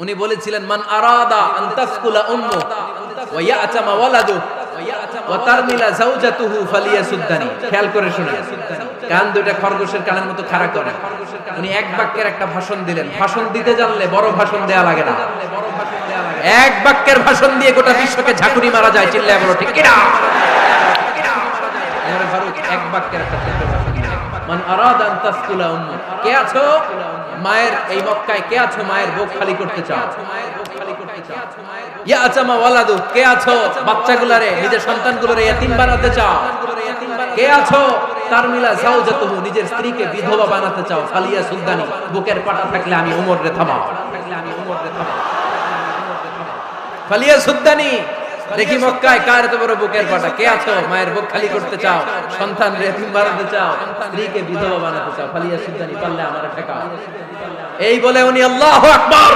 উনি বলেছিলেন মান আরাদা আন তাসকুলা উম্মু ওয়া ইয়াতামা ওয়ালাদু ওয়া তারমিলা যাওজাতুহু ফালিয়াসুদ্দানি। খেয়াল করে শুনুন, কান দুইটা খরগোশের কানের মতো খাড়া করে। উনি এক বাক্যের একটা ভাষণ দিলেন। ভাষণ দিতে জানলে বড় ভাষণ দেয়া লাগে না, এক বাক্যের ভাষণ দিয়ে গোটা বিশ্বকে ঝাঁকুনি মারা যায়। চিল্লায় বলো ঠিক কিনা? ওমর ফারুক এক বাক্যের একটা ছোট্ট ভাষণ দিলেন, মান আরাদা আন তাসকুলা উম্মু। কে আছো মায়ের এই মক্কায়? কে আছো মায়ের বুক খালি করতে চাও? ইয়াতামা ওয়ালাদু, কে আছো বাচ্চাগুলারে নিজের সন্তানগুলোরে ইতিম বানাতে চাও? কে আছো তারমিলা যাওজাতুহু, নিজের স্ত্রীকে বিধবা বানাতে চাও? ফালিয়া সুলতানি, বুকের পাটা থাকলে আমি ওমর রে থামাও। ফালিয়া সুলতানি, দেখি মক্কায় কার এত বড় বুকের পাটা? কে আছো মায়ের বুক খালি করতে চাও, সন্তান রে ইতিম বানাতে চাও, স্ত্রীকে বিধবা বানাতে চাও? ফালিয়া সুলতানি, পারলে আমারে ঠেকাও। এই বলে উনি আল্লাহু আকবার